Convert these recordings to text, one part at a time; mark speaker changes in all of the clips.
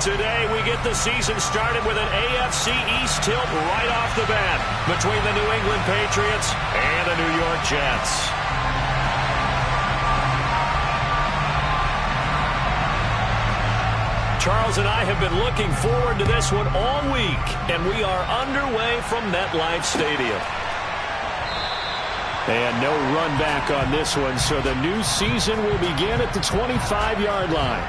Speaker 1: Today, we get the season started with an AFC East tilt right off the bat between the New England Patriots and the New York Jets. Charles and I have been looking forward to this one all week, and we are underway from MetLife Stadium. And no run back on this one, so the new season will begin at the 25-yard line.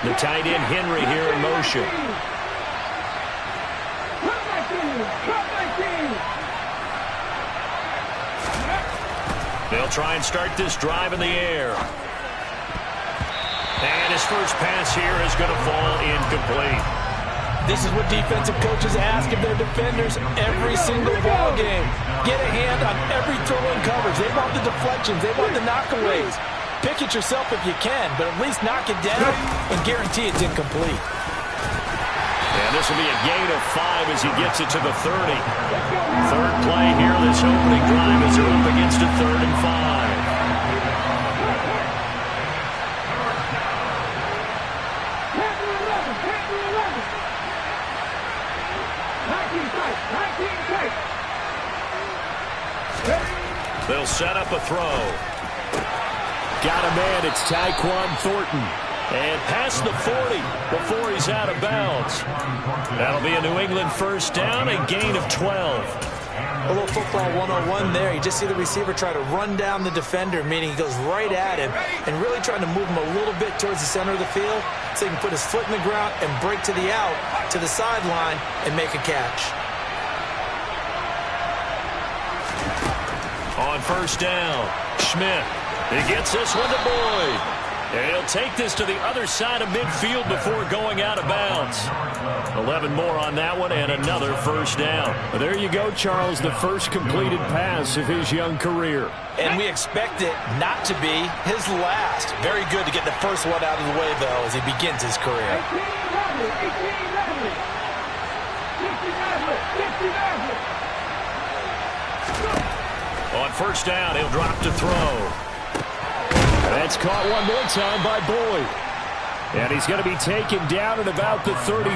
Speaker 1: The tight end Henry here in motion. They'll try and start this drive in the air. And his first pass here is going to fall incomplete.
Speaker 2: This is what defensive coaches ask of their defenders every single ball game. Get a hand on every throw in coverage. They want the deflections. They want the knockaways. Pick it yourself if you can, but at least knock it down and guarantee it's incomplete.
Speaker 1: And this will be a gain of 5 as he gets it to the 30. Third play here, this opening drive as they're up against a 3rd and 5. They'll set up a throw. Got a man, it's Tyquan Thornton. And past the 40 before he's out of bounds. That'll be a New England first down, a gain of 12.
Speaker 2: A little football 101 there. You just see the receiver try to run down the defender, meaning he goes right at him and really trying to move him a little bit towards the center of the field so he can put his foot in the ground and break to the out, to the sideline, and make a catch.
Speaker 1: On first down, Schmidt. He gets this one to Boyd. And he'll take this to the other side of midfield before going out of bounds. 11 more on that one and another first down.
Speaker 3: Well, there you go, Charles, the first completed pass of his young career.
Speaker 2: And we expect it not to be his last. Very good to get the first one out of the way, though, as he begins his career.
Speaker 1: On first down, he'll drop to throw.
Speaker 3: That's caught one more time by Boyd. And he's going to be taken down at about the 33.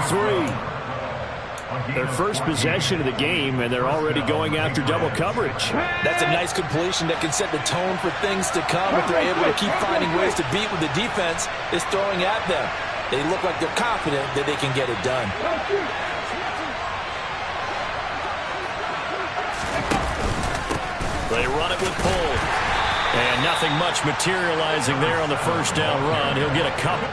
Speaker 3: Their first possession of the game, and they're already going after double coverage.
Speaker 2: That's a nice completion that can set the tone for things to come if they're able to keep finding ways to beat what the defense is throwing at them. They look like they're confident that they can get it done.
Speaker 1: They run it with Pohl. And nothing much materializing there on the first down run. He'll get a couple.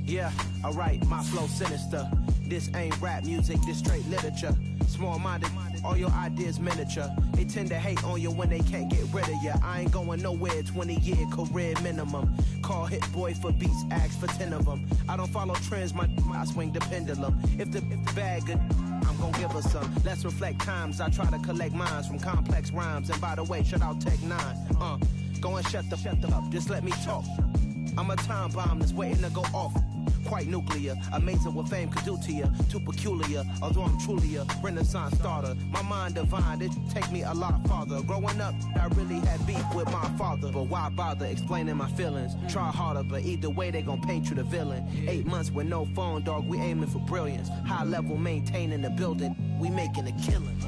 Speaker 4: Yeah, alright, my flow sinister. This ain't rap music, this straight literature. Small-minded, all your ideas miniature. They tend to hate on you when they can't get rid of you. I ain't going nowhere, 20-year career minimum. Call Hit Boy for beats, ask for 10 of them. I don't follow trends, I swing the pendulum. If the bag good, I'm gonna give her some. Let's reflect times, I try to collect minds from complex rhymes. And by the way, shout out Tech 9. Go and shut the up, just let me talk. I'm a time bomb that's waiting to go off. Quite nuclear, amazing what fame could do to you. Too peculiar, although I'm truly a renaissance starter. My mind divine, it take me a lot farther. Growing up, I really had beef with my father. But why bother explaining my feelings? Try harder, but either way they gon' paint you the villain. 8 months with no phone, dog, we aiming for brilliance. High level maintaining the building, we making a killing.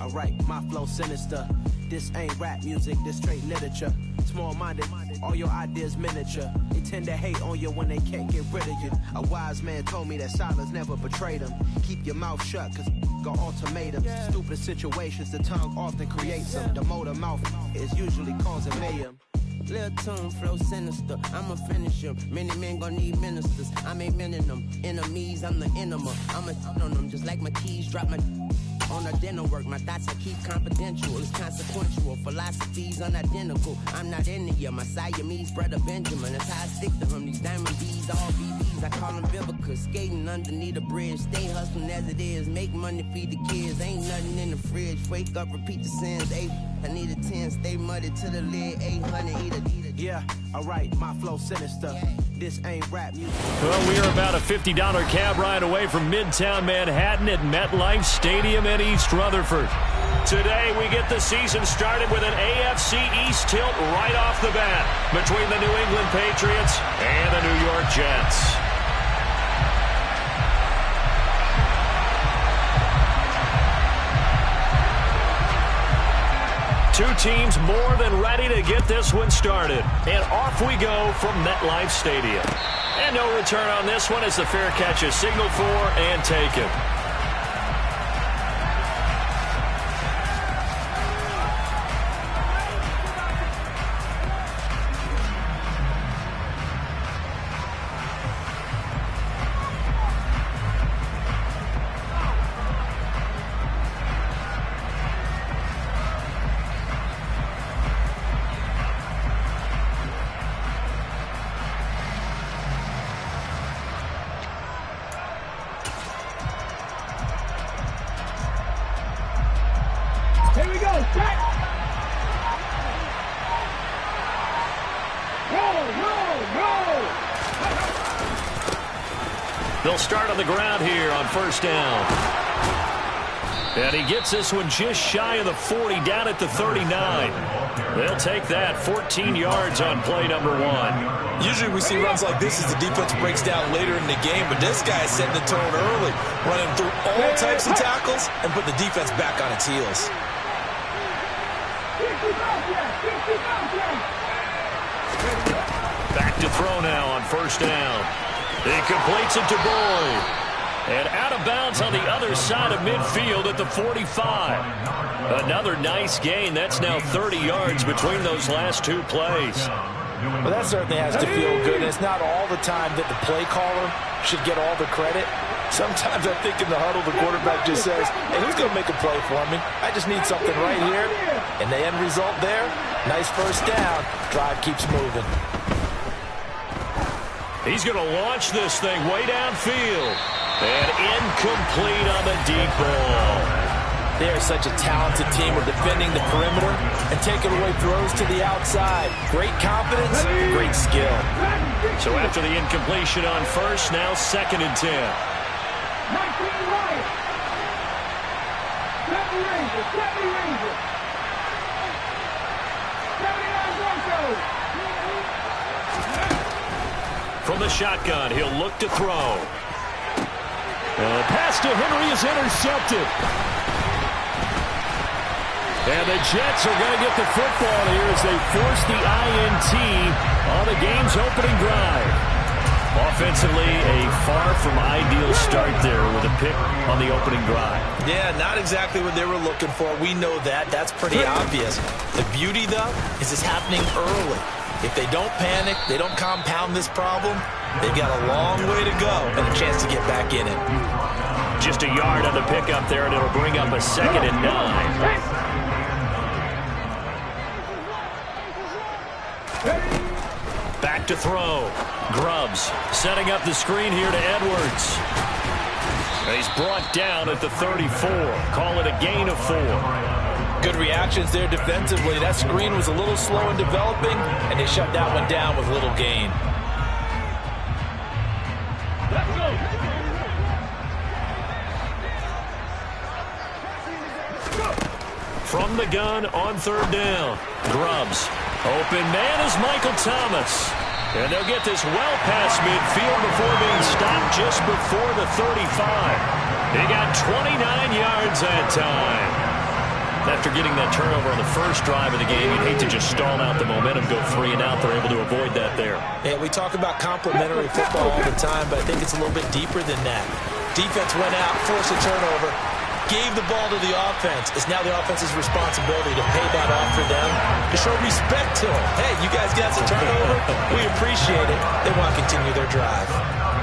Speaker 4: Alright, my flow sinister. This ain't rap music, this straight literature. Small-minded, all your ideas miniature. They tend to hate on you when they can't get rid of you. A wise man told me that silence never betrayed him. Keep your mouth shut, cause got ultimatums. Stupid situations, the tongue often creates them. The motor mouth is usually causing mayhem.
Speaker 5: Lil' tune, flow sinister, I'ma finish him. Many men gon' need ministers, I ain't mending them. Enemies, I'm the enema, I'ma on them just like my keys, drop my on a dinner work. My thoughts I keep confidential. It's consequential. Philosophies unidentical. I'm not India. My Siamese brother Benjamin. That's how I stick to him. These diamond D's, all BBs. I call them Vivica. Skating underneath a bridge. Stay hustling as it is. Make money, feed the kids. Ain't nothing in the fridge. Wake up, repeat the sins. I need a 10. Stay muddy to the lid. 800. Eat it.
Speaker 4: Yeah, alright, my flow sinister. This ain't rap music.
Speaker 1: Well, we are about a $50 cab ride away from Midtown Manhattan at MetLife Stadium in East Rutherford. Today, we get the season started with an AFC East tilt right off the bat between the New England Patriots and the New York Jets. Two teams more than ready to get this one started. And off we go from MetLife Stadium. And no return on this one as the fair catch is signaled for and taken.
Speaker 6: Here we go, set! Roll!
Speaker 1: They'll start on the ground here on first down. And he gets this one just shy of the 40, down at the 39. They'll take that 14 yards on play number one.
Speaker 2: Usually we see runs like this as the defense breaks down later in the game, but this guy is setting the tone early, running through all types of tackles and put the defense back on its heels.
Speaker 1: Back to throw now on first down. He completes it to Boyd. And out of bounds on the other side of midfield at the 45. Another nice gain. That's now 30 yards between those last two plays.
Speaker 2: Well, that certainly has to feel good. And it's not all the time that the play caller should get all the credit. Sometimes I think in the huddle, the quarterback just says, hey, who's going to make a play for me? I just need something right here. And the end result there, nice first down. Drive keeps moving.
Speaker 1: He's going to launch this thing way downfield. And incomplete on the deep ball.
Speaker 2: They are such a talented team of defending the perimeter and taking away throws to the outside. Great confidence, great skill.
Speaker 1: So after the incompletion on first, now 2nd and 10.
Speaker 6: 19 right. 70 Rangers. 79 Broncos.
Speaker 1: From the shotgun, he'll look to throw. The pass to Henry is intercepted. And the Jets are going to get the football here as they force the INT on the game's opening drive. Offensively, a far from ideal start there with a pick on the opening drive.
Speaker 2: Yeah, not exactly what they were looking for. We know that. That's pretty obvious. The beauty, though, is it's happening early. If they don't panic, they don't compound this problem, they've got a long way to go and a chance to get back in it.
Speaker 1: Just a yard on the pickup there, and it'll bring up a 2nd and 9. Back to throw. Grubbs setting up the screen here to Edwards. He's brought down at the 34. Call it a gain of 4.
Speaker 2: Good reactions there defensively. That screen was a little slow in developing, and they shut that one down with little gain.
Speaker 6: Let's go.
Speaker 1: From the gun on 3rd down. Grubbs. Open man is Michael Thomas. And they'll get this well past midfield before being stopped just before the 35. He got 29 yards that time. After getting that turnover on the first drive of the game, you'd hate to just stall out the momentum, go 3 and out. They're able to avoid that there.
Speaker 2: Yeah, we talk about complementary football all the time, but I think it's a little bit deeper than that. Defense went out, forced a turnover, gave the ball to the offense. It's now the offense's responsibility to pay that off for them, to show respect to them. Hey, you guys got the turnover. We appreciate it. They want to continue their drive.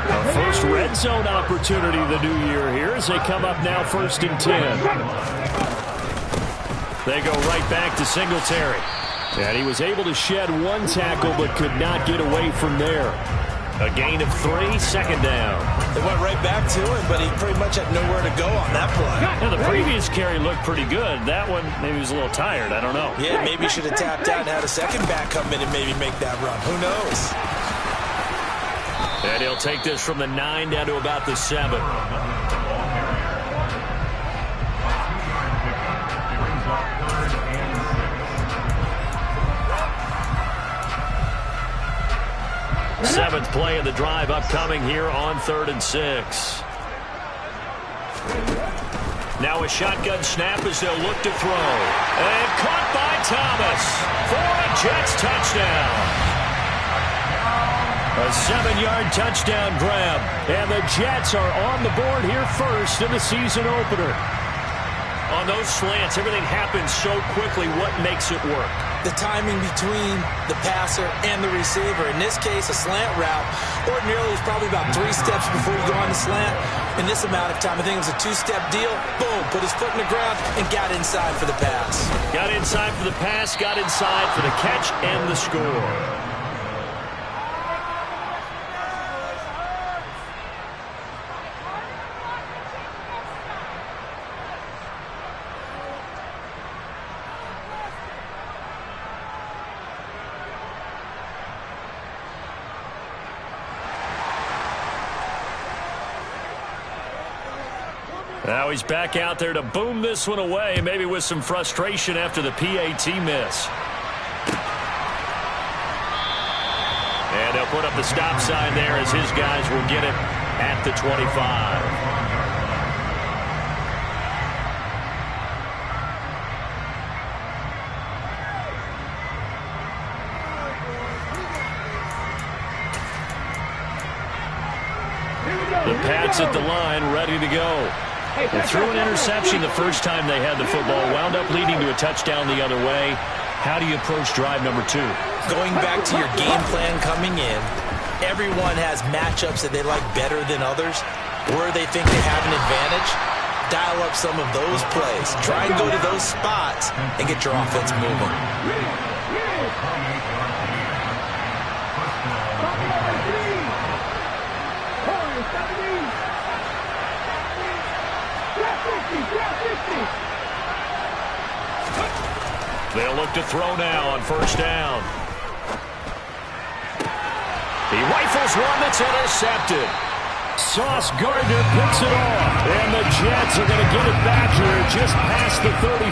Speaker 3: A first red zone opportunity the new year here as they come up now 1st and 10. They go right back to Singletary. And he was able to shed one tackle but could not get away from there. A gain of 3, 2nd down.
Speaker 2: They went right back to him, but he pretty much had nowhere to go on that play.
Speaker 3: Yeah, the previous carry looked pretty good. That one, maybe he was a little tired. I don't know.
Speaker 2: Yeah, maybe he should have tapped out and had a second back come in and maybe make that run. Who knows?
Speaker 3: And he'll take this from the 9 down to about the 7. Seventh play of the drive upcoming here on 3rd and 6. Now a shotgun snap as they'll look to throw. And caught by Thomas for a Jets touchdown. A 7-yard touchdown grab. And the Jets are on the board here first in the season opener. On those slants, everything happens so quickly. What makes it work?
Speaker 2: The timing between the passer and the receiver. In this case, a slant route. Ordinarily, it's probably about 3 steps before you go on the slant. In this amount of time, I think it was a 2-step deal. Boom, put his foot in the ground and got inside for the pass.
Speaker 3: Got inside for the pass, got inside for the catch and the score. Now he's back out there to boom this one away, maybe with some frustration after the PAT miss. And they'll put up the stop sign there as his guys will get it at the 25. The Pats at the line, ready to go. They threw an interception the first time they had the football, wound up leading to a touchdown the other way. How do you approach drive number 2?
Speaker 2: Going back to your game plan coming in, everyone has matchups that they like better than others, where they think they have an advantage. Dial up some of those plays. Try and go to those spots and get your offense moving.
Speaker 3: They'll look to throw now on 1st down. He rifles one that's intercepted. Sauce Gardner picks it off. And the Jets are going to get it back here just past the 35.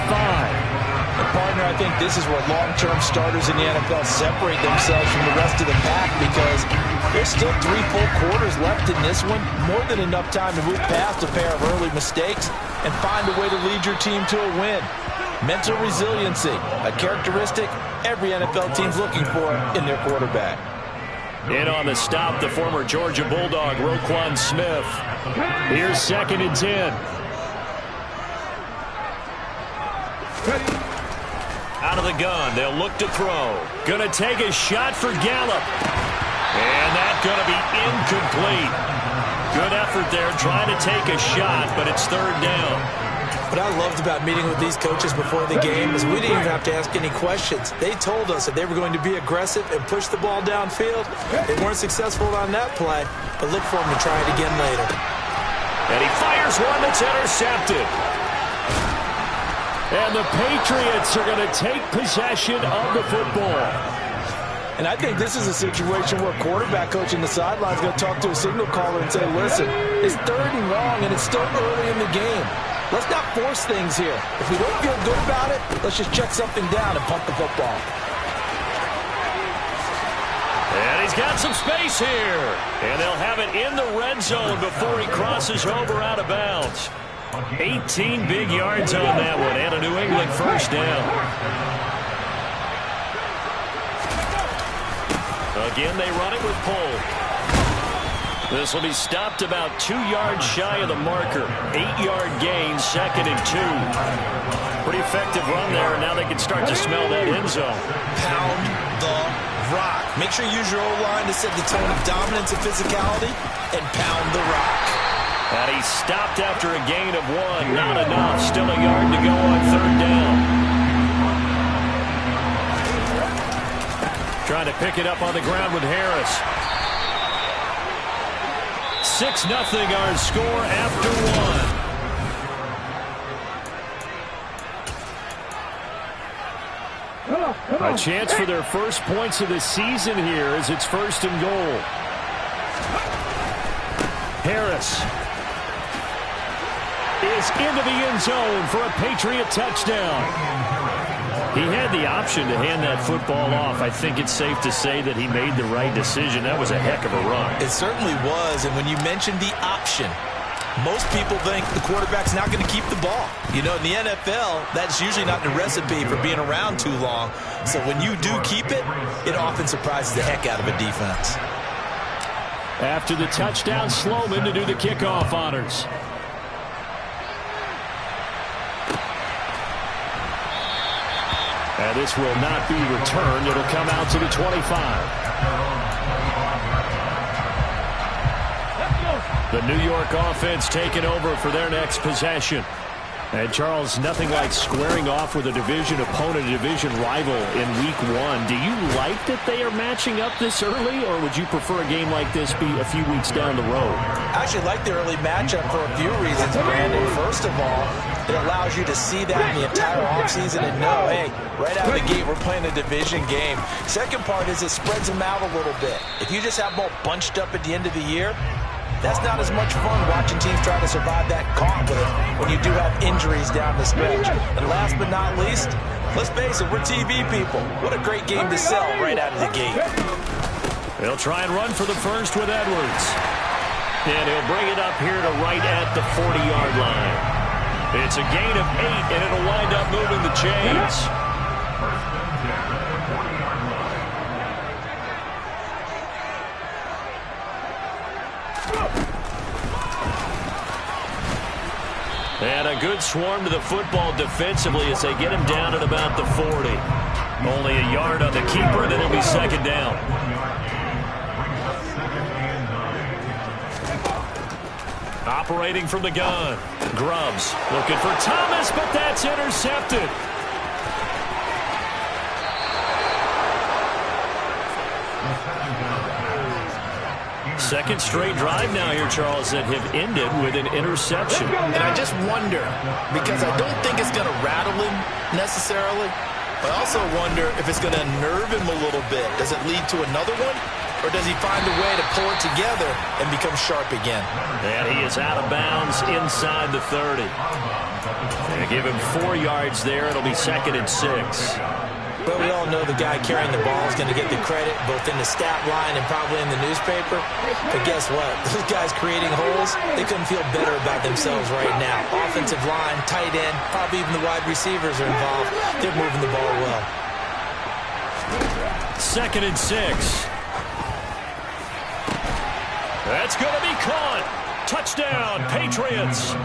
Speaker 2: And partner, I think this is where long-term starters in the NFL separate themselves from the rest of the pack because there's still 3 full quarters left in this one. More than enough time to move past a pair of early mistakes and find a way to lead your team to a win. Mental resiliency, a characteristic every NFL team's looking for in their quarterback.
Speaker 3: In on the stop, the former Georgia Bulldog, Roquan Smith. Here's 2nd and 10. Out of the gun, they'll look to throw. Gonna take a shot for Gallup. And that's gonna be incomplete. Good effort there, trying to take a shot, but it's 3rd down.
Speaker 2: What I loved about meeting with these coaches before the game is we didn't even have to ask any questions. They told us that they were going to be aggressive and push the ball downfield. They weren't successful on that play, but look for them to try it again later.
Speaker 3: And he fires one that's intercepted. And the Patriots are going to take possession of the football.
Speaker 2: And I think this is a situation where quarterback coach in the sideline is going to talk to a signal caller and say, listen, it's 3rd and long and it's still early in the game. Let's not force things here. If we don't feel good about it, let's just check something down and pump the football.
Speaker 3: And he's got some space here. And they'll have it in the red zone before he crosses over out of bounds. 18 big yards on that one, and a New England 1st down. Again, they run it with Polk. This will be stopped about 2 yards shy of the marker. 8-yard gain, 2nd and 2. Pretty effective run there, and now they can start to smell that end zone.
Speaker 2: Pound the rock. Make sure you use your O-line to set the tone of dominance and physicality and pound the rock.
Speaker 1: And he stopped after a gain of 1. Not enough. Still a yard to go on 3rd down. Trying to pick it up on the ground with Harris. 6-0 our score after 1. A chance for their first points of the season here as it's 1st and goal. Harris is into the end zone for a Patriot touchdown. He had the option to hand that football off. I think it's safe to say that he made the right decision. That was a heck of a run.
Speaker 2: It certainly was, and when you mentioned the option, most people think the quarterback's not going to keep the ball. You know, in the NFL, that's usually not the recipe for being around too long. So when you do keep it, it often surprises the heck out of a defense.
Speaker 3: After the touchdown, Sloman to do the kickoff honors. And this will not be returned. It'll come out to the 25. The New York offense taking over for their next possession. And, Charles, nothing like squaring off with a division opponent, a division rival in Week 1. Do you like that they are matching up this early, or would you prefer a game like this be a few weeks down the road?
Speaker 2: I actually like the early matchup for a few reasons, Brandon. First of all, it allows you to see that in the entire offseason and know, hey, right out of the gate, we're playing a division game. Second part is it spreads them out a little bit. If you just have them all bunched up at the end of the year, that's not as much fun watching teams try to survive that gauntlet when you do have injuries down the stretch. And last but not least, let's face it, we're TV people. What a great game to sell right out of the gate.
Speaker 3: They'll try and run for the first with Edwards. And he'll bring it up here to right at the 40-yard line. It's a gain of 8, and it'll wind up moving the chains. And a good swarm to the football defensively as they get him down at about the 40. Only a yard on the keeper, and it'll be 2nd down. Operating from the gun. Grubbs looking for Thomas, but that's intercepted. Second straight drive now here, Charles, that have ended with an interception.
Speaker 2: And I just wonder, because I don't think it's going to rattle him necessarily, but I also wonder if it's going to unnerve him a little bit. Does it lead to another one? Or does he find a way to pull it together and become sharp again?
Speaker 3: And he is out of bounds inside the 30. And give him 4 yards there. It'll be 2nd and 6.
Speaker 2: But we all know the guy carrying the ball is going to get the credit both in the stat line and probably in the newspaper. But guess what? Those guys creating holes, they couldn't feel better about themselves right now. Offensive line, tight end, probably even the wide receivers are involved. They're moving the ball well.
Speaker 3: 2nd and 6. That's going to be caught. Touchdown, Patriots.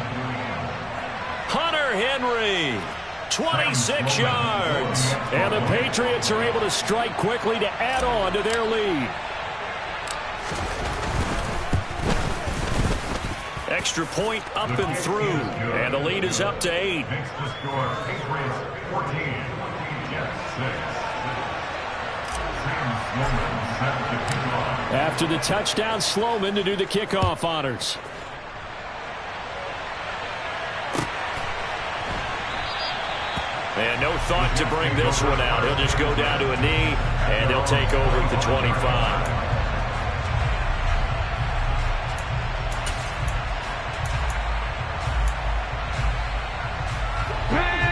Speaker 3: Hunter Henry, 26 yards. And the Patriots are able to strike quickly to add on to their lead. Extra point up and through. And the lead is up to 8. After the touchdown, Sloman to do the kickoff honors. And no thought to bring this one out. He'll just go down to a knee, and he'll take over at the 25.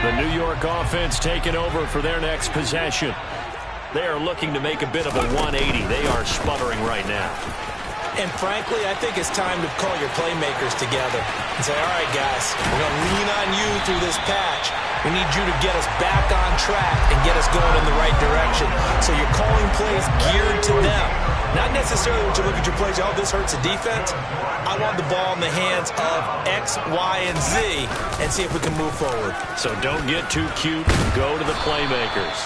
Speaker 3: The New York offense taking over for their next possession. They are looking to make a bit of a 180. They are sputtering right now.
Speaker 2: And frankly, I think it's time to call your playmakers together and say, all right, guys, we're going to lean on you through this patch. We need you to get us back on track and get us going in the right direction. So you're calling plays geared to them. Not necessarily when you look at your plays, oh, this hurts the defense. I want the ball in the hands of X, Y, and Z and see if we can move forward.
Speaker 3: So don't get too cute. Go to the playmakers.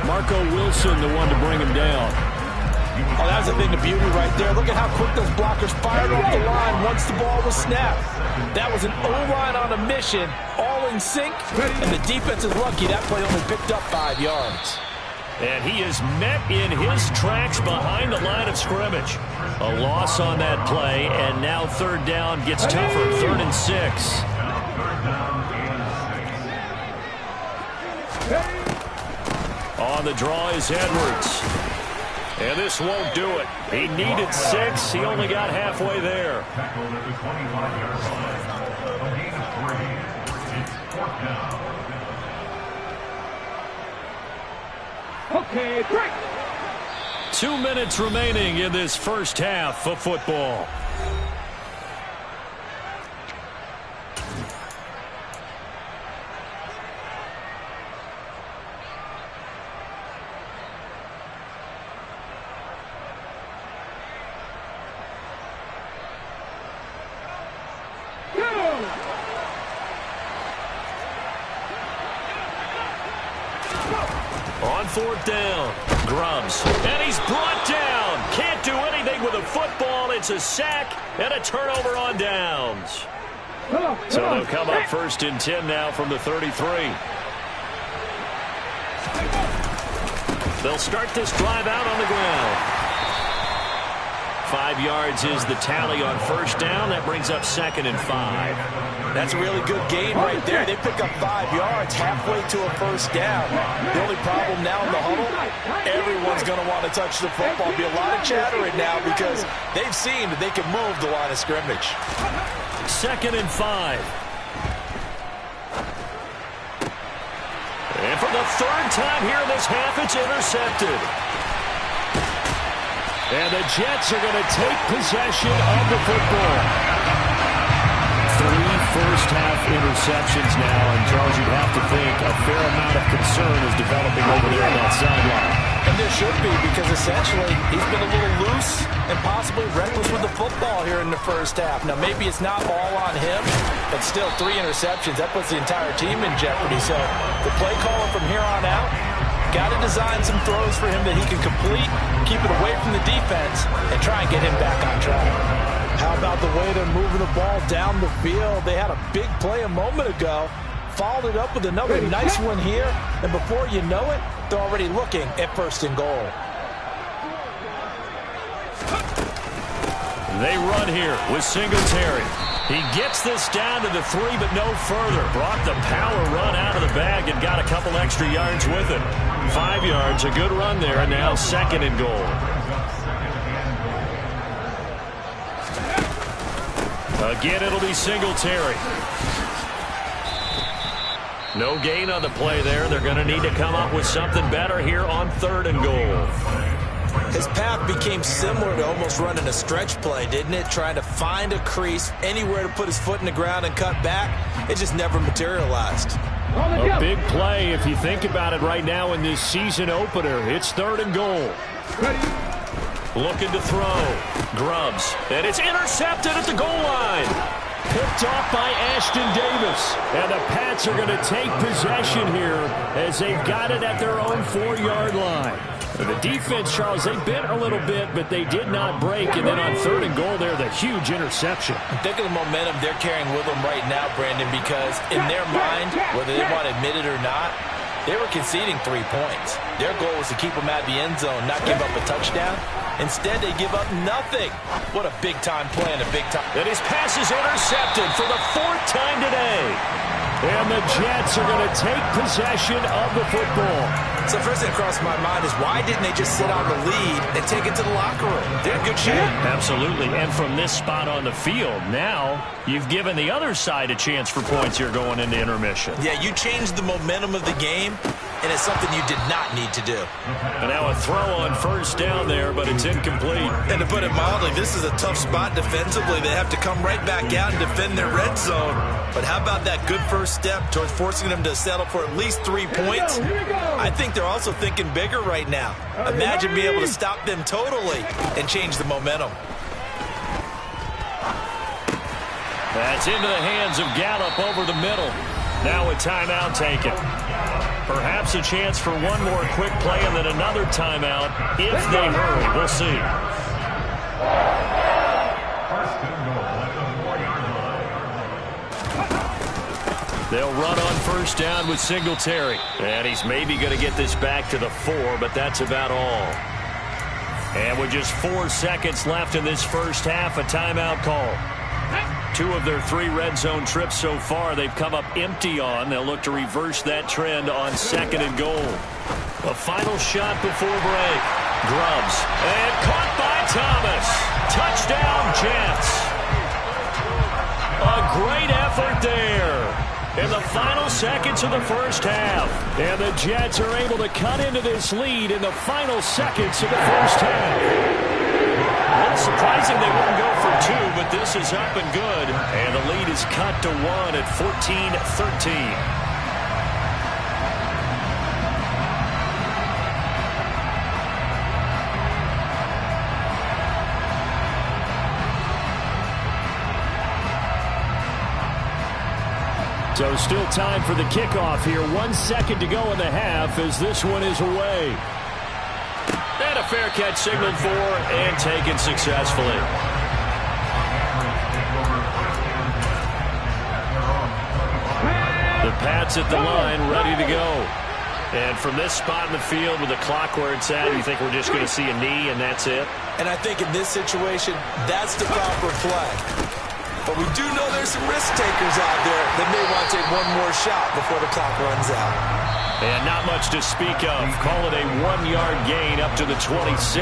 Speaker 3: Marco Wilson, the one to bring him down.
Speaker 2: Oh, that was a thing of beauty right there. Look at how quick those blockers fired off the line once the ball was snapped. That was an O-line on a mission, all in sync, and the defense is lucky that play only picked up 5 yards.
Speaker 3: And he is met in his tracks behind the line of scrimmage. A loss on that play, and now third down gets tougher, 3rd and 6. On the draw is Edwards. And this won't do it. He needed 6. He only got halfway there.
Speaker 6: Okay, break.
Speaker 3: 2 minutes remaining in this first half of football. On 4th down, Grubbs, and he's brought down. Can't do anything with a football. It's a sack and a turnover on downs. So they'll come up 1st and 10 now from the 33. They'll start this drive out on the ground. 5 yards is the tally on 1st down. That brings up 2nd and 5.
Speaker 2: That's a really good gain right there. They pick up 5 yards halfway to a 1st down. The only problem now in the huddle, everyone's going to want to touch the football. There'll be a lot of chattering now because they've seen that they can move the line of scrimmage.
Speaker 3: 2nd and 5. And for the 3rd time here in this half, it's intercepted. And the Jets are going to take possession of the football. 3 first-half interceptions now, and Charles, you'd have to think a fair amount of concern is developing over there on that sideline.
Speaker 2: And there should be, because essentially he's been a little loose and possibly reckless with the football here in the first half. Now, maybe it's not all on him, but still 3 interceptions. That puts the entire team in jeopardy. So the play caller from here on out, got to design some throws for him that he can complete, keep it away from the defense, and try and get him back on track. How about the way they're moving the ball down the field? They had a big play a moment ago, followed it up with another nice one here, and before you know it, they're already looking at 1st and goal.
Speaker 3: They run here with Singletary. He gets this down to the 3, but no further. Brought the power run out of the bag and got a couple extra yards with it. 5 yards, a good run there, and now 2nd and goal. Again, it'll be Singletary. No gain on the play there. They're going to need to come up with something better here on 3rd and goal.
Speaker 2: His path became similar to almost running a stretch play, didn't it? Trying to find a crease, anywhere to put his foot in the ground and cut back. It just never materialized.
Speaker 3: A big play if you think about it right now in this season opener. It's 3rd and goal. Looking to throw. Grubbs. And it's intercepted at the goal line. Picked off by Ashton Davis. And the Pats are going to take possession here as they've got it at their own 4-yard line. The defense, Charles, they bit a little bit, but they did not break. And then on 3rd and goal there, the huge interception.
Speaker 2: Think of the momentum they're carrying with them right now, Brandon, because in their mind, whether they want to admit it or not, they were conceding 3 points. Their goal was to keep them out of the end zone, not give up a touchdown. Instead, they give up nothing. What a big-time play and a big-time.
Speaker 3: And his pass is intercepted for the 4th time today. And the Jets are going to take possession of the football.
Speaker 2: So first thing that crossed my mind is why didn't they just sit on the lead and take it to the locker room? They're in good shape.
Speaker 3: Absolutely. And from this spot on the field, now you've given the other side a chance for points here going into intermission.
Speaker 2: Yeah, you changed the momentum of the game, and it's something you did not need to do.
Speaker 3: And now a throw on 1st down there, but it's incomplete.
Speaker 2: And to put it mildly, this is a tough spot defensively. They have to come right back out and defend their red zone. But how about that good first step towards forcing them to settle for at least 3 points? I think they're also thinking bigger right now. Imagine being able to stop them totally and change the momentum.
Speaker 3: That's into the hands of Gallup over the middle. Now a timeout taken.
Speaker 1: Perhaps a chance for one more quick play and then another timeout if they hurry. We'll see. They'll run on first down with Singletary. And he's maybe going to get this back to the 4, but that's about all. And with just 4 seconds left in this first half, a timeout call. 2 of their 3 red zone trips so far they've come up empty on. They'll look to reverse that trend on 2nd and goal. A final shot before break. Grubbs. And caught by Thomas. Touchdown, Jets. A great effort there in the final seconds of the first half. And the Jets are able to cut into this lead in the final seconds of the first half. A little surprising they wouldn't go for 2, but this is up and good. And the lead is cut to 1 at 14-13. So still time for the kickoff here. 1 second to go in the half as this one is away. And a fair catch signaled for and taken successfully. The Pats at the line, ready to go. And from this spot in the field with the clock where it's at, you think we're just going to see a knee and that's it?
Speaker 2: And I think in this situation, that's the proper play. But we do know there's some risk takers out there that may want to take one more shot before the clock runs out.
Speaker 1: And not much to speak of. Call it a 1-yard gain up to the 26.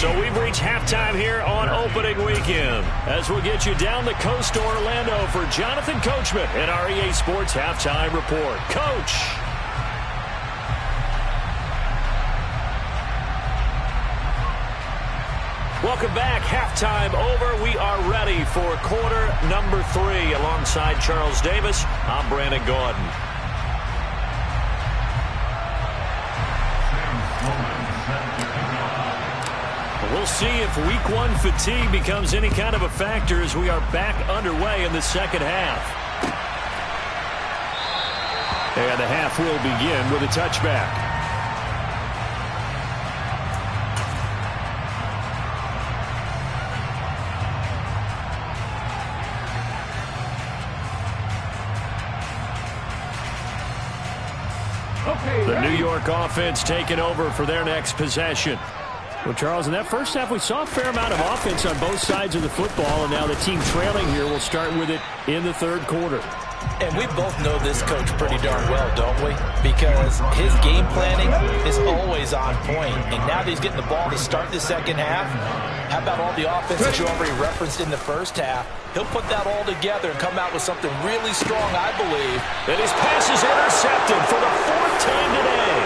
Speaker 1: So we've reached halftime here on opening weekend. As we'll get you down the coast to Orlando for Jonathan Coachman at our EA Sports Halftime Report. Coach! Welcome back. Halftime over. We are ready for quarter number 3. Alongside Charles Davis, I'm Brandon Gordon. We'll see if week 1 fatigue becomes any kind of a factor as we are back underway in the second half. And the half will begin with a touchback. The New York offense taking over for their next possession. Well, Charles, in that first half, we saw a fair amount of offense on both sides of the football, and now the team trailing here will start with it in the third quarter.
Speaker 2: And we both know this coach pretty darn well, don't we? Because his game planning is always on point. And now that he's getting the ball to start the second half, how about all the offense that you already referenced in the first half? He'll put that all together and come out with something really strong, I believe.
Speaker 1: And his pass is intercepted for the 4th time today.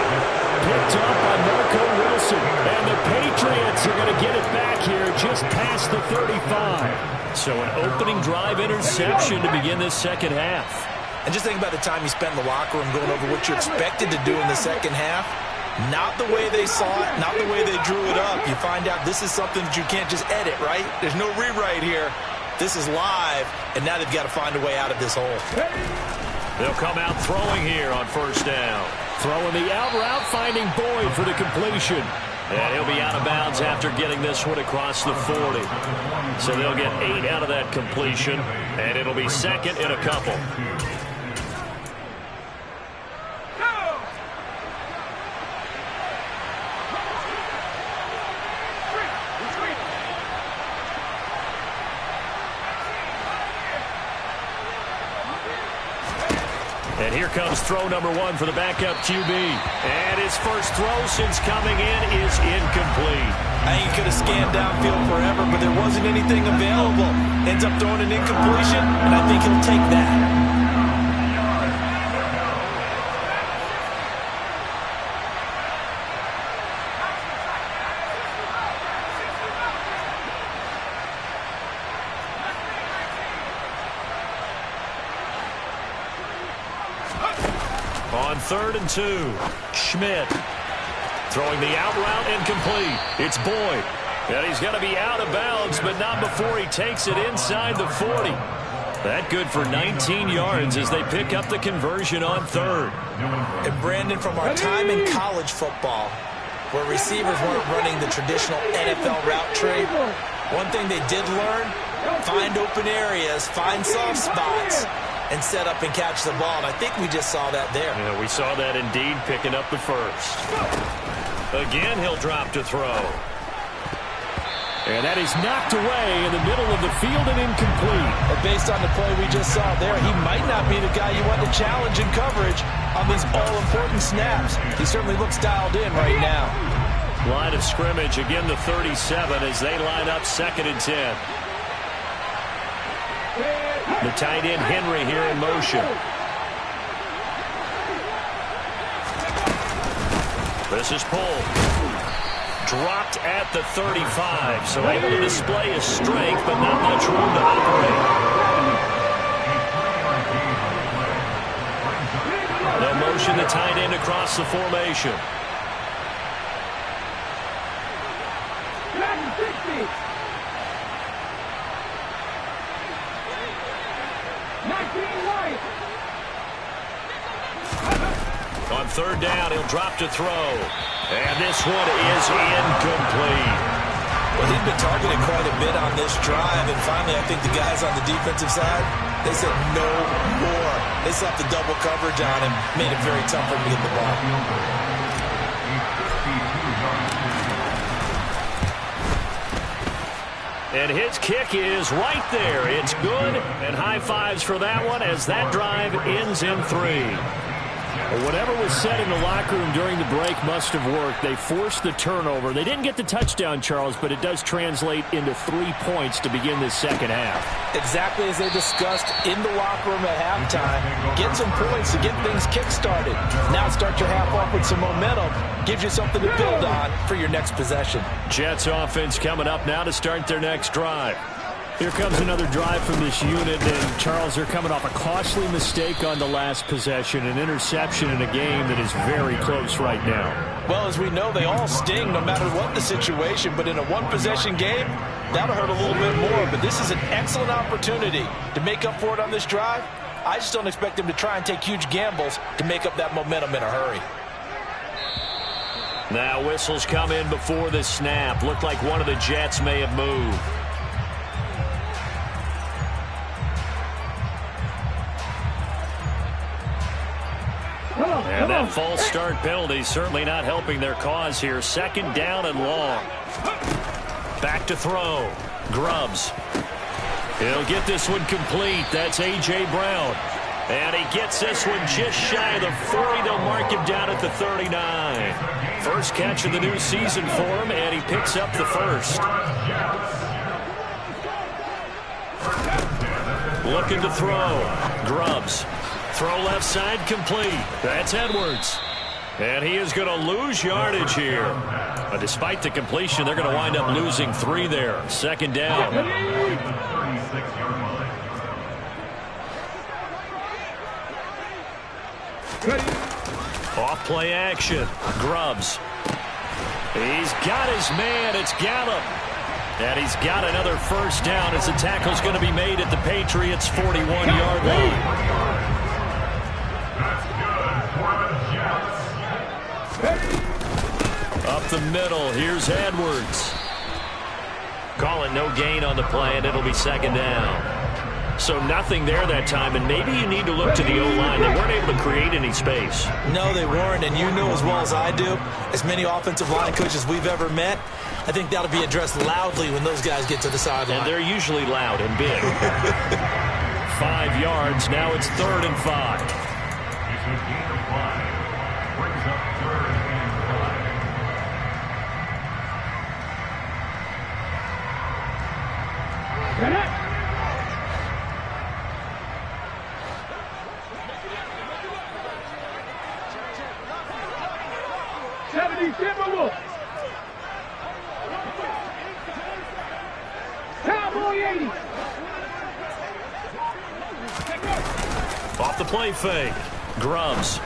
Speaker 1: Picked up by Marco Wilson. And the Patriots are going to get it back here just past the 35. So an opening drive interception to begin this second half.
Speaker 2: And just think about the time you spent in the locker room going over what you expected to do in the second half. Not the way they saw it, not the way they drew it up. You find out this is something that you can't just edit, right? There's no rewrite here. This is live, and now they've got to find a way out of this hole.
Speaker 1: They'll come out throwing here on first down. Throwing the out route, finding Boyd for the completion. And he'll be out of bounds after getting this one across the 40. So they'll get 8 out of that completion, and it'll be second in a couple. And here comes throw number 1 for the backup QB. And his first throw since coming in is incomplete.
Speaker 2: I think he could have scanned downfield forever, but there wasn't anything available. Ends up throwing an incompletion, and I think he'll take that.
Speaker 1: On 3rd and 2, Schmidt throwing the out route incomplete. It's Boyd. And he's going to be out of bounds, but not before he takes it inside the 40. That good for 19 yards as they pick up the conversion on third.
Speaker 2: And Brandon, from our time in college football, where receivers weren't running the traditional NFL route tree, one thing they did learn, find open areas, find soft spots, and set up and catch the ball. And I think we just saw that there.
Speaker 1: Yeah, we saw that indeed, picking up the first. Again, he'll drop to throw. And that is knocked away in the middle of the field and incomplete.
Speaker 2: And based on the play we just saw there, he might not be the guy you want to challenge in coverage on these all-important snaps. He certainly looks dialed in right now.
Speaker 1: Line of scrimmage, again the 37 as they line up 2nd and 10. The tight end Henry here in motion. This is pulled. Dropped at the 35, so able to display his strength, but not much room to operate. They'll motion the tight end across the formation. On 3rd down, he'll drop to throw. And this one is incomplete.
Speaker 2: Well, he's been targeted quite a bit on this drive, and finally I think the guys on the defensive side, they said no more. They slapped the double coverage on him, made it very tough for him to get the ball.
Speaker 1: And his kick is right there. It's good, and high fives for that one as that drive ends in 3. Whatever was said in the locker room during the break must have worked. They forced the turnover. They didn't get the touchdown, Charles, but it does translate into 3 points to begin this second half.
Speaker 2: Exactly as they discussed in the locker room at halftime. Get some points to get things kick-started. Now start your half off with some momentum. Gives you something to build on for your next possession.
Speaker 1: Jets offense coming up now to start their next drive. Here comes another drive from this unit, and Charles, they're coming off a costly mistake on the last possession, an interception in a game that is very close right now.
Speaker 2: Well, as we know, they all sting no matter what the situation, but in a one-possession game, that'll hurt a little bit more. But this is an excellent opportunity to make up for it on this drive. I just don't expect them to try and take huge gambles to make up that momentum in a hurry.
Speaker 1: Now whistles come in before the snap. Looked like one of the Jets may have moved. And that false start penalty certainly not helping their cause here. 2nd down and long. Back to throw. Grubbs. He'll get this one complete. That's A.J. Brown. And he gets this one just shy of the 40. They'll mark him down at the 39. First catch of the new season for him, and he picks up the first. Looking to throw. Grubbs. Throw left side complete. That's Edwards. And he is going to lose yardage here. But despite the completion, they're going to wind up losing 3 there. 2nd down. Off play action. Grubbs. He's got his man. It's Gallup. And he's got another first down as the tackle's going to be made at the Patriots' 41-yard line. Up the middle, here's Edwards. Calling no gain on the play, and it'll be 2nd down. So nothing there that time, and maybe you need to look to the O-line. They weren't able to create any space.
Speaker 2: No, they weren't, and you know as well as I do, as many offensive line coaches we've ever met, I think that'll be addressed loudly when those guys get to the sideline.
Speaker 1: And they're usually loud and big. 5 yards, now it's 3rd and 5. Off the play fake. Grubbs.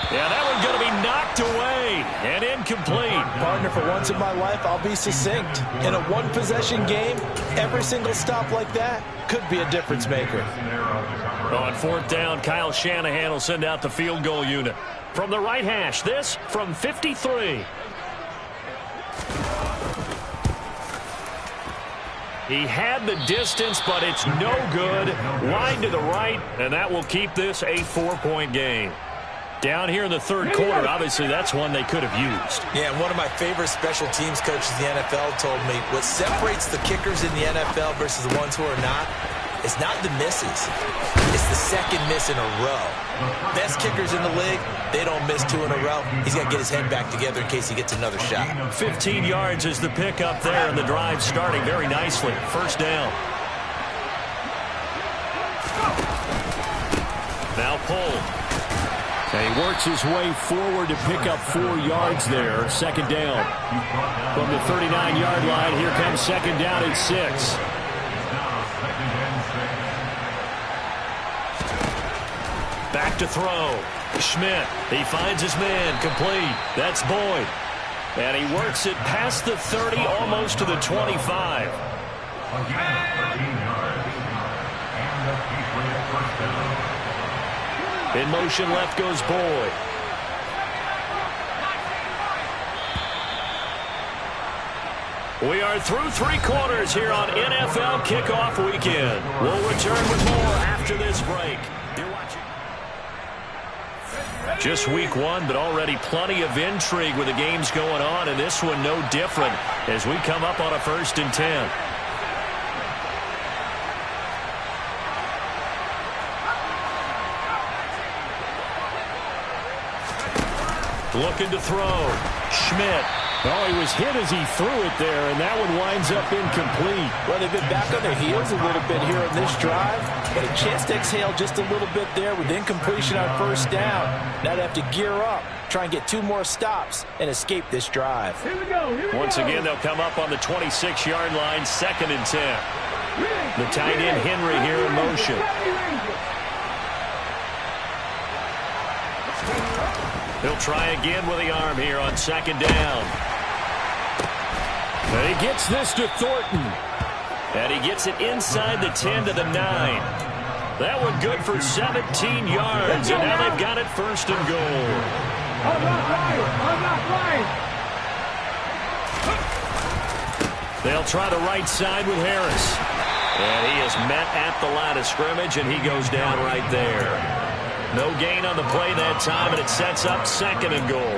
Speaker 1: Yeah, that one's going to be knocked away. and incomplete.
Speaker 2: Partner, for once in my life, I'll be succinct. In a one-possession game, every single stop like that could be a difference maker.
Speaker 1: On 4th down, Kyle Shanahan will send out the field goal unit. From the right hash, this from 53. He had the distance, but it's no good. Wide to the right, and that will keep this a 4-point game. Down here in the third quarter, obviously that's one they could have used.
Speaker 2: Yeah, and one of my favorite special teams coaches in the NFL told me what separates the kickers in the NFL versus the ones who are not, it's not the misses. It's the second miss in a row. Best kickers in the league, they don't miss 2 in a row. He's got to get his head back together in case he gets another shot.
Speaker 1: 15 yards is the pickup there, and the drive starting very nicely. First down. Now pulled.
Speaker 3: And he works his way forward to pick up 4 yards there. Second down. From the 39-yard line, here comes second down and 6.
Speaker 1: Back to throw. Schmidt. He finds his man. Complete. That's Boyd. And he works it past the 30, almost to the 25. In motion left goes Boyd. We are through 3 quarters here on NFL Kickoff Weekend. We'll return with more after this break. You're watching. Just week 1, but already plenty of intrigue with the games going on, and this one no different as we come up on a 1st and 10. Looking to throw. Schmidt.
Speaker 3: Oh, he was hit as he threw it there, and that one winds up incomplete.
Speaker 2: Well, they've been back on their heels a little bit here on this drive, but a chance to exhale just a little bit there with incompletion on 1st down. Now they have to gear up, try and get 2 more stops, and escape this drive.
Speaker 1: Once again, they'll come up on the 26-yard line, 2nd and 10. The tight end, Henry, here in motion. He'll try again with the arm here on 2nd down.
Speaker 3: And he gets this to Thornton.
Speaker 1: And he gets it inside the 10 to the 9. That one good for 17 yards. And now they've got it 1st and goal. They'll try the right side with Harris. And he is met at the line of scrimmage, and he goes down right there. No gain on the play that time, and it sets up 2nd and goal.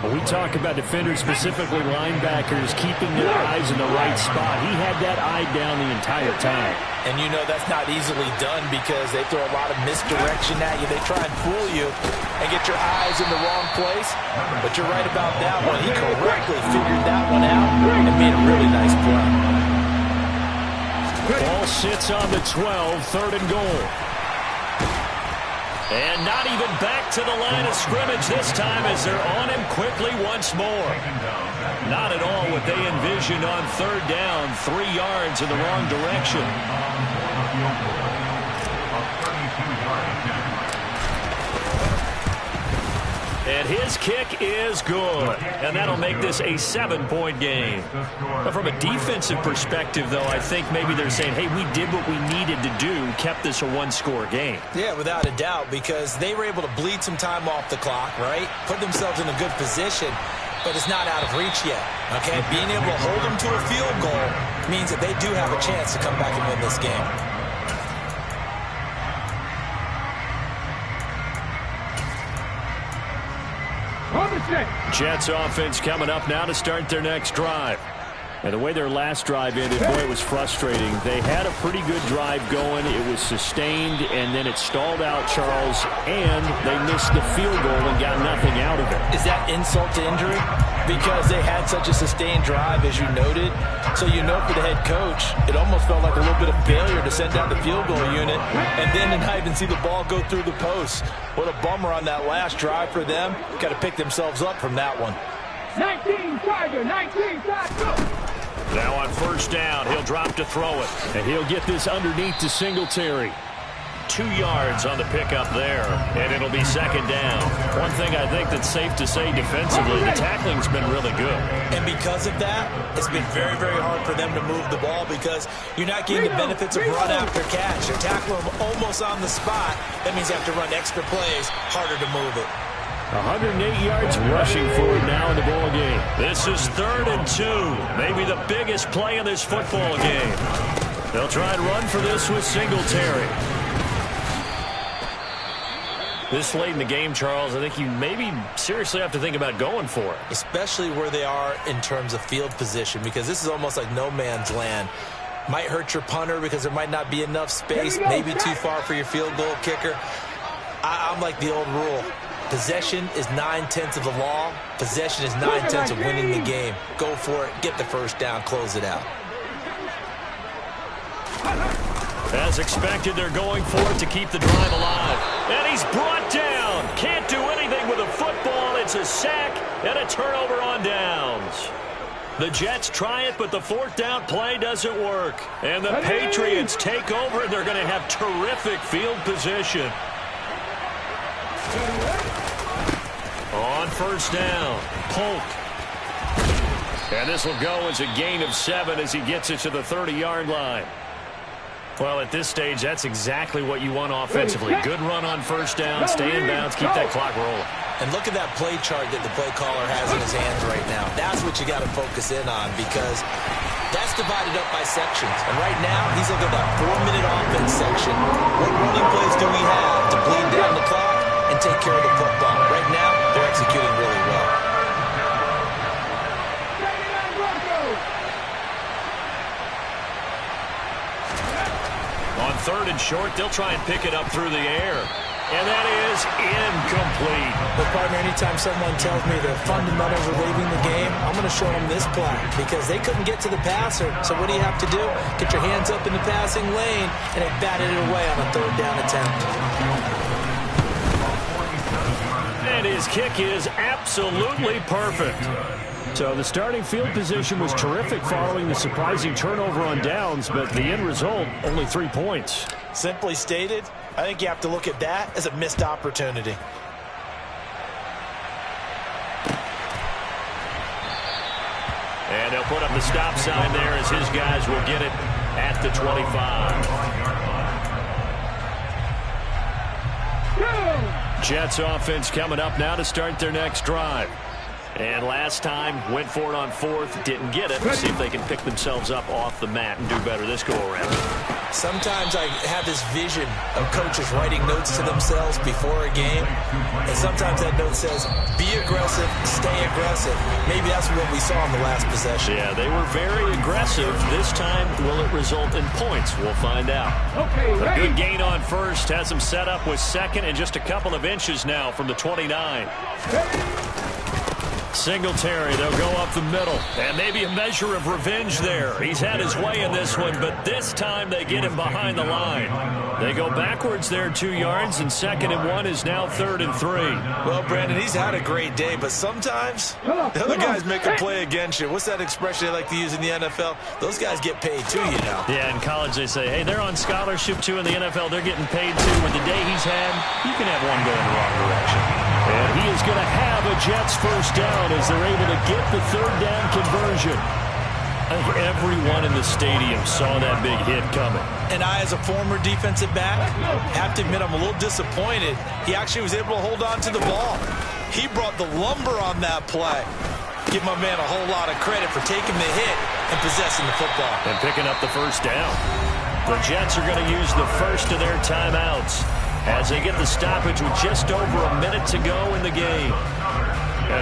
Speaker 3: Well, we talk about defenders, specifically linebackers, keeping their eyes in the right spot. He had that eye down the entire time.
Speaker 2: And you know that's not easily done because they throw a lot of misdirection at you. They try and fool you and get your eyes in the wrong place. But you're right about that one. He correctly figured that one out and made a really nice play.
Speaker 1: Ball sits on the 12, 3rd and goal. And not even back to the line of scrimmage this time as they're on him quickly once more. Not at all what they envisioned on 3rd down, 3 yards in the wrong direction. And his kick is good. And that'll make this a 7-point game. But from a defensive perspective, though, I think maybe they're saying, hey, we did what we needed to do, kept this a 1-score game.
Speaker 2: Yeah, without a doubt, because they were able to bleed some time off the clock, right? Put themselves in a good position, but it's not out of reach yet, okay? Being able to hold them to a field goal means that they do have a chance to come back and win this game.
Speaker 1: Jets offense coming up now to start their next drive. And the way their last drive ended, boy, it was frustrating. They had a pretty good drive going. It was sustained, and then it stalled out, Charles, and they missed the field goal and got nothing out of it.
Speaker 2: Is that insult to injury? Because they had such a sustained drive, as you noted. So you know for the head coach, it almost felt like a little bit of failure to send out the field goal unit and then to not even see the ball go through the post. What a bummer on that last drive for them. Got to pick themselves up from that one.
Speaker 6: 19 Tiger, 19 Tiger.
Speaker 1: Now on 1st down, he'll drop to throw it.
Speaker 3: And he'll get this underneath to Singletary.
Speaker 1: 2 yards on the pickup there, and it'll be second down. One thing I think that's safe to say defensively, the tackling's been really good.
Speaker 2: And because of that, it's been very, very hard for them to move the ball because you're not getting the benefits of run after catch. You're tackling them almost on the spot. That means you have to run extra plays, harder to move it.
Speaker 3: 108 yards rushing forward now in the ball game.
Speaker 1: This is 3rd and 2, maybe the biggest play in this football game. They'll try and run for this with Singletary. This late in the game, Charles, I think you maybe seriously have to think about going for it.
Speaker 2: Especially where they are in terms of field position, because this is almost like no man's land. Might hurt your punter because there might not be enough space, maybe too far for your field goal kicker. I'm like the old rule. Possession is 9/10 of the law. Possession is 9/10 of winning the game. Go for it, get the first down, close it out.
Speaker 1: As expected, they're going for it to keep the drive alive. And he's brought down. Can't do anything with a football. It's a sack and a turnover on downs. The Jets try it, but the 4th down play doesn't work. And the Patriots take over, and they're going to have terrific field position. On 1st down, Polk. And this will go as a gain of 7 as he gets it to the 30-yard line. Well, at this stage, that's exactly what you want offensively. Good run on 1st down, stay in bounds, keep that clock rolling.
Speaker 2: And look at that play chart that the play caller has in his hands right now. That's what you got to focus in on because that's divided up by sections. And right now, he's looking at that 4-minute offense section. What running plays do we have to bleed down the clock and take care of the football? Right now, they're executing really well.
Speaker 1: On 3rd and short, they'll try and pick it up through the air. And that is incomplete.
Speaker 2: But, partner, anytime someone tells me the fundamentals are leaving the game, I'm going to show them this play because they couldn't get to the passer. So what do you have to do? Get your hands up in the passing lane, and they batted it away on a 3rd down attempt.
Speaker 1: And his kick is absolutely perfect.
Speaker 3: So the starting field position was terrific following the surprising turnover on downs, but the end result, only 3 points.
Speaker 2: Simply stated, I think you have to look at that as a missed opportunity.
Speaker 1: And they'll put up the stop sign there as his guys will get it at the 25. Jets offense coming up now to start their next drive. And last time, went for it on 4th, didn't get it. See if they can pick themselves up off the mat and do better this go-around.
Speaker 2: Sometimes I have this vision of coaches writing notes to themselves before a game, and sometimes that note says, be aggressive, stay aggressive. Maybe that's what we saw in the last possession.
Speaker 1: Yeah, they were very aggressive. This time, will it result in points? We'll find out. A good gain on 1st, has them set up with 2nd and just a couple of inches now from the 29. Singletary, they'll go up the middle. And maybe a measure of revenge there. He's had his way in this one, but this time they get him behind the line. They go backwards there 2 yards, and 2nd and 1 is now 3rd and 3.
Speaker 2: Well, Brandon, he's had a great day, but sometimes the other guys make a play against you. What's that expression they like to use in the NFL? Those guys get paid too, you know.
Speaker 1: Yeah, in college they say, hey, they're on scholarship too. In the NFL, they're getting paid too. With the day he's had, you can have one go in the wrong direction.
Speaker 3: And he is going to have a Jets 1st down as they're able to get the 3rd down conversion.
Speaker 1: I think everyone in the stadium saw that big hit coming.
Speaker 2: And I, as a former defensive back, have to admit I'm a little disappointed. He actually was able to hold on to the ball. He brought the lumber on that play. Give my man a whole lot of credit for taking the hit and possessing the football.
Speaker 1: And picking up the 1st down. The Jets are going to use the first of their timeouts as they get the stoppage with just over a minute to go in the game.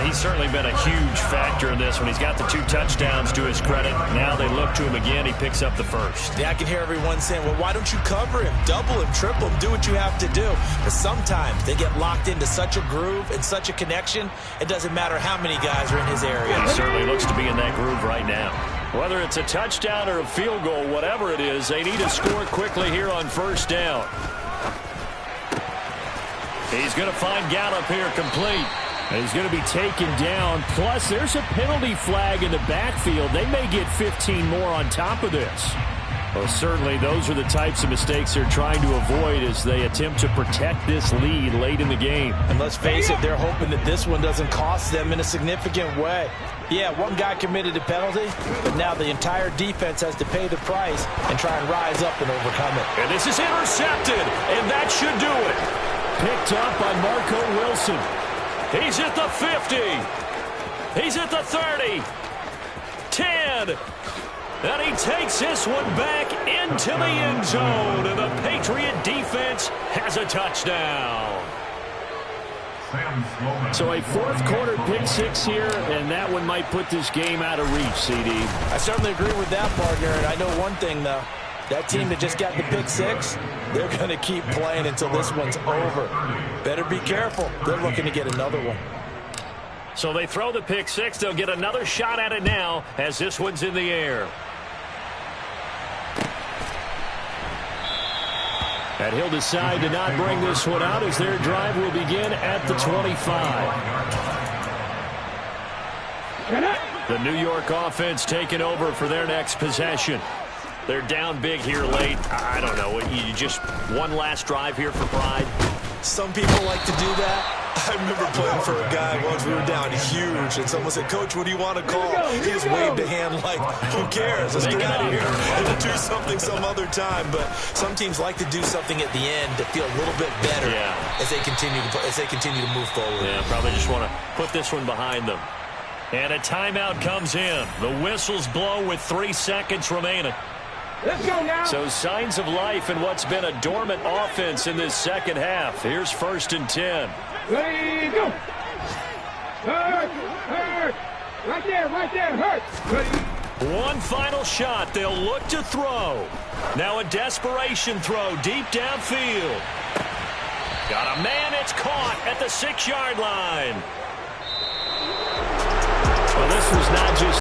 Speaker 1: He's certainly been a huge factor in this one. He's got the 2 touchdowns to his credit. Now they look to him again. He picks up the 1st.
Speaker 2: Yeah, I can hear everyone saying, well, why don't you cover him, double him, triple him, do what you have to do. But sometimes they get locked into such a groove and such a connection, it doesn't matter how many guys are in his area.
Speaker 1: He certainly looks to be in that groove right now. Whether it's a touchdown or a field goal, whatever it is, they need to score quickly here on 1st down. He's going to find Gallup here complete.
Speaker 3: He's going to be taken down. Plus, there's a penalty flag in the backfield. They may get 15 more on top of this. Well, certainly those are the types of mistakes they're trying to avoid as they attempt to protect this lead late in the game.
Speaker 2: And let's face it, they're hoping that this one doesn't cost them in a significant way. Yeah, one guy committed a penalty, but now the entire defense has to pay the price and try and rise up and overcome it.
Speaker 1: And this is intercepted, and that should do it.
Speaker 3: Picked up by Marco Wilson.
Speaker 1: He's at the 50. He's at the 30. 10. And he takes this one back into the end zone. And the Patriot defense has a touchdown.
Speaker 3: So a fourth quarter pick six here, and that one might put this game out of reach, CD.
Speaker 2: I certainly agree with that, partner. And I know one thing, though. That team that just got the pick six, they're going to keep playing until this one's over. Better be careful. They're looking to get another one.
Speaker 1: So they throw the pick six. They'll get another shot at it now as this one's in the air.
Speaker 3: And he'll decide to not bring this one out as their drive will begin at the 25.
Speaker 1: The New York offense taking over for their next possession. They're down big here late. I don't know. You just one last drive here for pride.
Speaker 7: Some people like to do that. I remember playing for a guy once. We were down huge, and someone said, "Coach, what do you want to call?" He just waved a hand like, "Who cares? Let's get out of here and do something some other time." But some teams like to do something at the end to feel a little bit better as they continue to move forward.
Speaker 1: Yeah, probably just want to put this one behind them. And a timeout comes in. The whistles blow with 3 seconds remaining.
Speaker 6: Let's go now.
Speaker 1: So signs of life in what's been a dormant offense in this second half. Here's 1st and 10.
Speaker 6: Ready, go. Hurt. Right there, hurt. Ready.
Speaker 1: One final shot. They'll look to throw. Now a desperation throw deep downfield. Got a man. It's caught at the 6-yard line.
Speaker 3: Well, this was not just